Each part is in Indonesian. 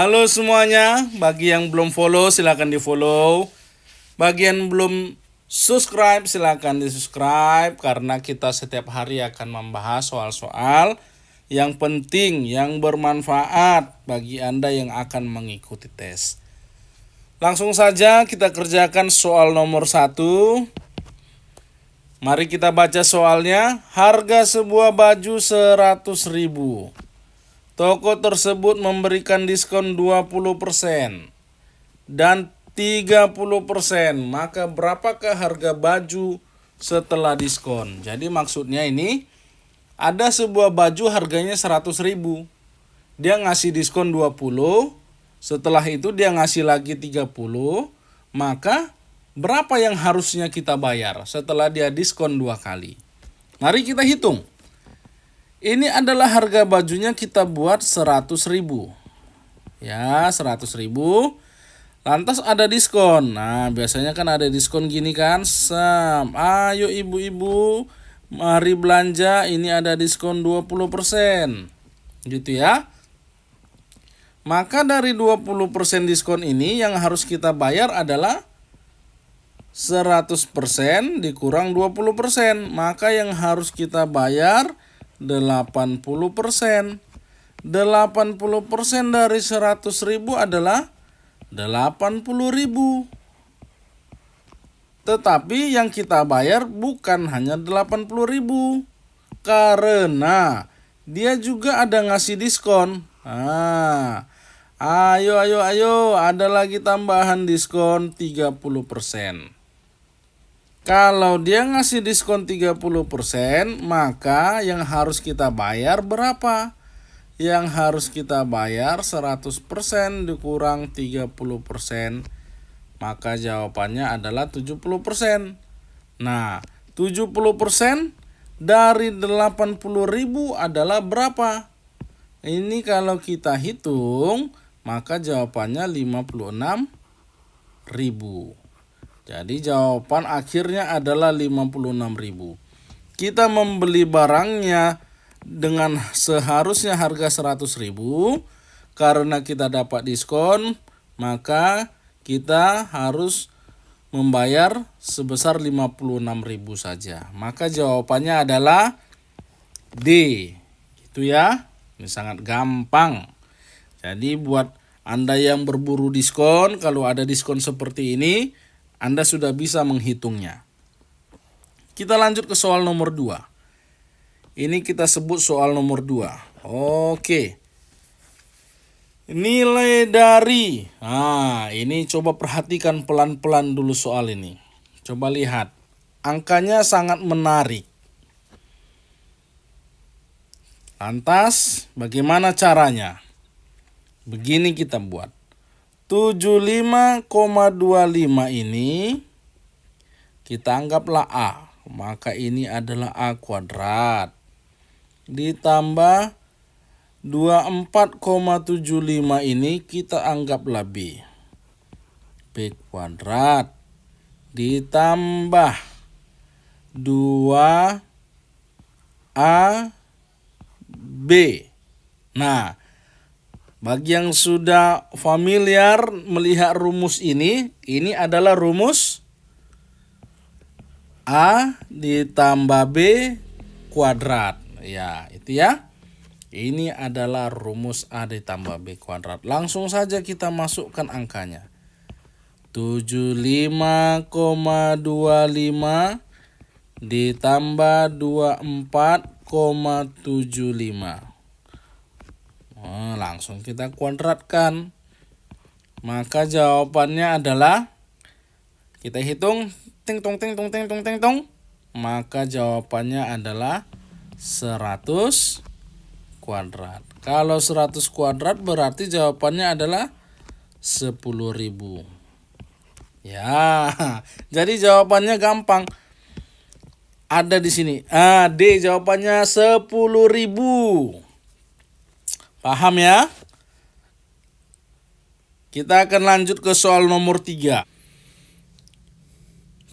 Halo semuanya, bagi yang belum follow silakan di follow. Bagi yang belum subscribe silakan di subscribe, karena kita setiap hari akan membahas soal-soal yang penting, yang bermanfaat bagi Anda yang akan mengikuti tes. Langsung saja kita kerjakan soal nomor 1. Mari kita baca soalnya. Harga sebuah baju 100.000. Toko tersebut memberikan diskon 20% dan 30%. Maka berapakah harga baju setelah diskon? Jadi maksudnya ini ada sebuah baju harganya 100.000. Dia ngasih diskon 20, setelah itu dia ngasih lagi 30, maka berapa yang harusnya kita bayar setelah dia diskon 2 kali? Mari kita hitung. Ini adalah harga bajunya, kita buat 100.000. Ya, 100.000. Lantas ada diskon. Nah, biasanya kan ada diskon gini kan. Ayo ibu-ibu, mari belanja, ini ada diskon 20%. Gitu ya. Maka dari 20% diskon ini yang harus kita bayar adalah 100% dikurang 20%. Maka yang harus kita bayar 80%. 80% dari 100.000 adalah 80.000. Tetapi yang kita bayar bukan hanya 80.000, karena dia juga ada ngasih diskon. Ayo, ada lagi tambahan diskon 30%. Kalau dia ngasih diskon 30%, maka yang harus kita bayar berapa? Yang harus kita bayar 100% dikurang 30%. Maka jawabannya adalah 70%. Nah, 70% dari 80.000 adalah berapa? Ini kalau kita hitung, maka jawabannya 56.000. Jadi jawaban akhirnya adalah 56.000. Kita membeli barangnya dengan seharusnya harga 100.000, karena kita dapat diskon, maka kita harus membayar sebesar 56.000 saja. Maka jawabannya adalah D. Gitu ya. Ini sangat gampang. Jadi buat Anda yang berburu diskon, kalau ada diskon seperti ini, Anda sudah bisa menghitungnya. Kita lanjut ke soal nomor 2. Ini kita sebut soal nomor 2. Oke. Nilai dari. Ini coba perhatikan pelan-pelan dulu soal ini. Coba lihat. Angkanya sangat menarik. Lantas, bagaimana caranya? Begini kita buat. 75,25 ini kita anggaplah A. Maka ini adalah A kuadrat. Ditambah 24,75 ini kita anggaplah B. B kuadrat. Ditambah 2AB. Nah, bagi yang sudah familiar melihat rumus ini adalah rumus A ditambah B kuadrat. Ya, itu ya. Ini adalah rumus A ditambah B kuadrat. Langsung saja kita masukkan angkanya. 75,25 ditambah 24,75. Langsung kita kuadratkan. Maka jawabannya adalah, kita hitung ting tong. Maka jawabannya adalah 100 kuadrat. Kalau 100 kuadrat berarti jawabannya adalah 10.000. Ya, jadi jawabannya gampang. Ada di sini. D jawabannya 10.000. Paham ya? Kita akan lanjut ke soal nomor 3.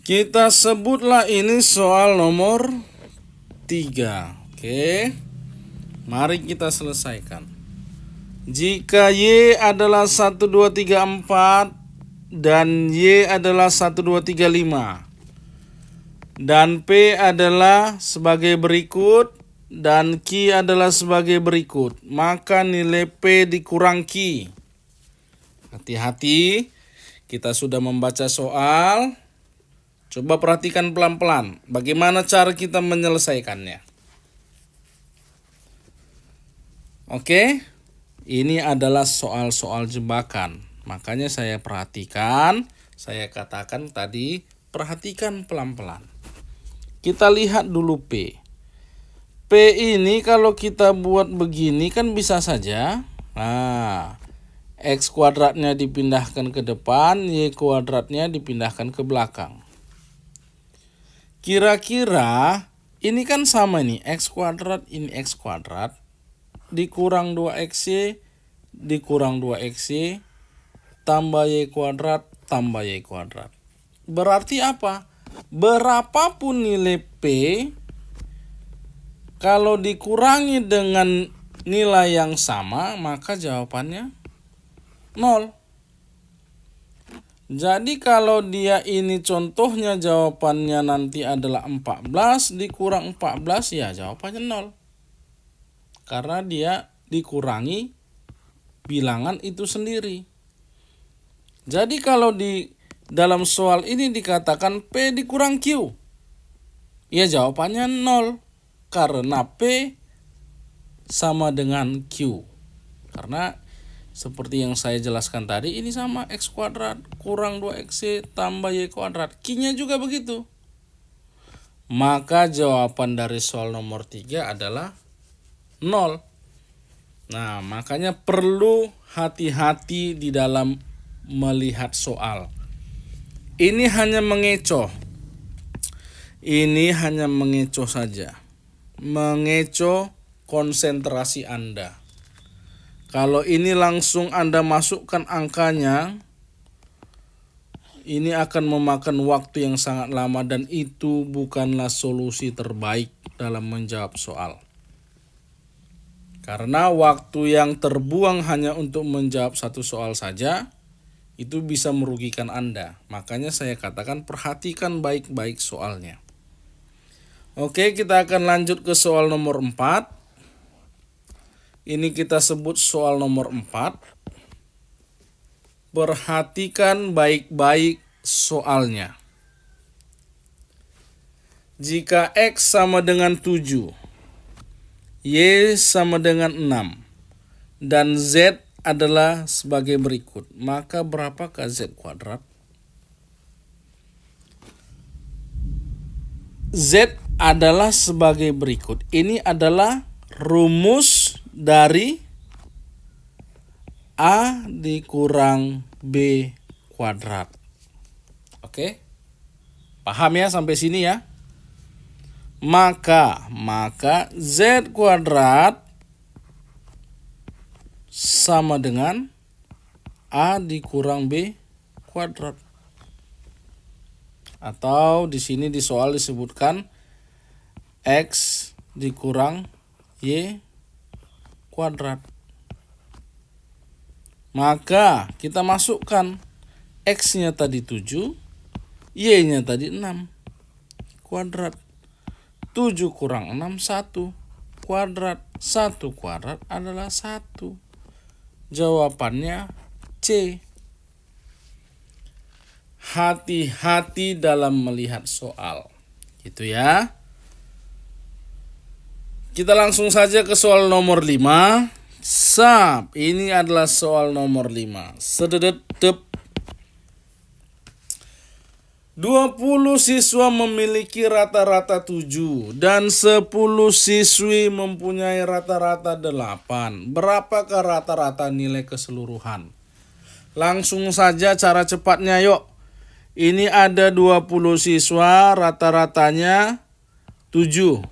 Kita sebutlah ini soal nomor 3. 3. Oke. Mari kita selesaikan. 75,25 ditambah 24,75 Jika Y adalah 1, 2, 3, 4 dan Y adalah 1, 2, 3, 5 dan P adalah sebagai berikut dan Q adalah sebagai berikut, maka nilai P dikurang Q. Hati-hati, kita sudah membaca soal. Coba perhatikan pelan-pelan bagaimana cara kita menyelesaikannya. Oke, ini adalah soal-soal jebakan. Makanya saya perhatikan, saya katakan tadi, perhatikan pelan-pelan. Kita lihat dulu P. P ini kalau kita buat begini kan bisa saja. Nah, X kuadratnya dipindahkan ke depan, Y kuadratnya dipindahkan ke belakang. Kira-kira ini kan sama nih, X kuadrat ini X kuadrat, dikurang 2XY, dikurang 2XY, tambah Y kuadrat, tambah Y kuadrat. Berarti apa? Berapapun nilai P, kalau dikurangi dengan nilai yang sama, maka jawabannya 0. Jadi kalau dia ini contohnya jawabannya nanti adalah 14, dikurang 14, ya jawabannya 0. Karena dia dikurangi bilangan itu sendiri. Jadi kalau di dalam soal ini dikatakan P dikurang Q, ya jawabannya 0. Karena P sama dengan Q. Karena seperti yang saya jelaskan tadi, ini sama X kuadrat kurang 2XY tambah Y kuadrat. Q-nya juga begitu. Maka jawaban dari soal nomor 3 adalah 0. Nah, makanya perlu hati-hati di dalam melihat soal. Ini hanya mengecoh. Ini hanya mengecoh saja. Mengecoh konsentrasi Anda. Kalau ini langsung Anda masukkan angkanya, ini akan memakan waktu yang sangat lama dan itu bukanlah solusi terbaik dalam menjawab soal. Karena waktu yang terbuang hanya untuk menjawab satu soal saja, itu bisa merugikan Anda. Makanya saya katakan perhatikan baik-baik soalnya. Oke, kita akan lanjut ke soal nomor 4. Ini kita sebut soal nomor 4. Perhatikan baik-baik soalnya. Jika X sama dengan 7, Y sama dengan 6, dan Z adalah sebagai berikut, maka berapakah Z kuadrat? Z adalah sebagai berikut. Ini adalah rumus dari A dikurang B kuadrat. Oke? Paham ya sampai sini ya? Maka Z kuadrat sama dengan A dikurang B kuadrat. Atau di sini di soal disebutkan X dikurang Y kuadrat. Maka kita masukkan X-nya tadi 7, Y-nya tadi 6 kuadrat. 7 kurang 6, 1 kuadrat. 1 kuadrat adalah 1. Jawabannya C. Hati-hati dalam melihat soal. Gitu ya. Kita langsung saja ke soal nomor 5. Ini adalah soal nomor 5. Sededep. 20 siswa memiliki rata-rata 7 dan 10 siswi mempunyai rata-rata 8. Berapakah rata-rata nilai keseluruhan? Langsung saja cara cepatnya yuk. Ini ada 20 siswa, rata-ratanya 7.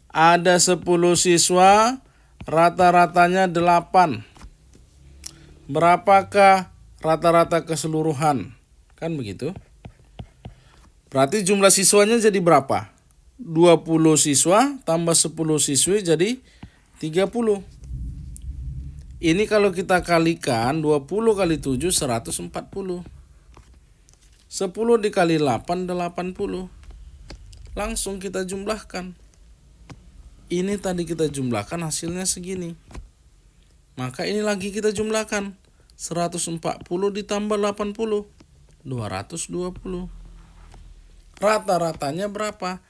Ada 10 siswa, rata-ratanya 8. Berapakah rata-rata keseluruhan? Kan begitu. Berarti jumlah siswanya jadi berapa? 20 siswa tambah 10 siswi jadi 30. Ini kalau kita kalikan 20 kali 7 140. 10 dikali 8 80. Langsung kita jumlahkan. Ini tadi kita jumlahkan hasilnya segini. Maka ini lagi kita jumlahkan. 140 ditambah 80. 220. Rata-ratanya berapa?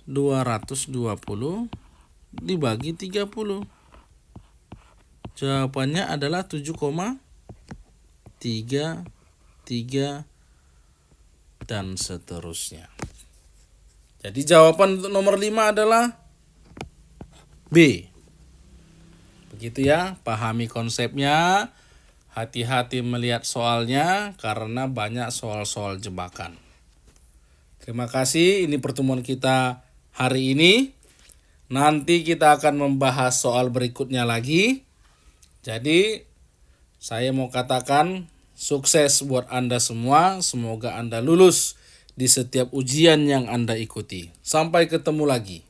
220 dibagi 30. Jawabannya adalah 7,33 dan seterusnya. Jadi jawaban untuk nomor 5 adalah B. Begitu ya, pahami konsepnya. Hati-hati melihat soalnya karena banyak soal-soal jebakan. Terima kasih, ini pertemuan kita hari ini. Nanti kita akan membahas soal berikutnya lagi. Jadi, saya mau katakan sukses buat Anda semua. Semoga Anda lulus di setiap ujian yang Anda ikuti. Sampai ketemu lagi.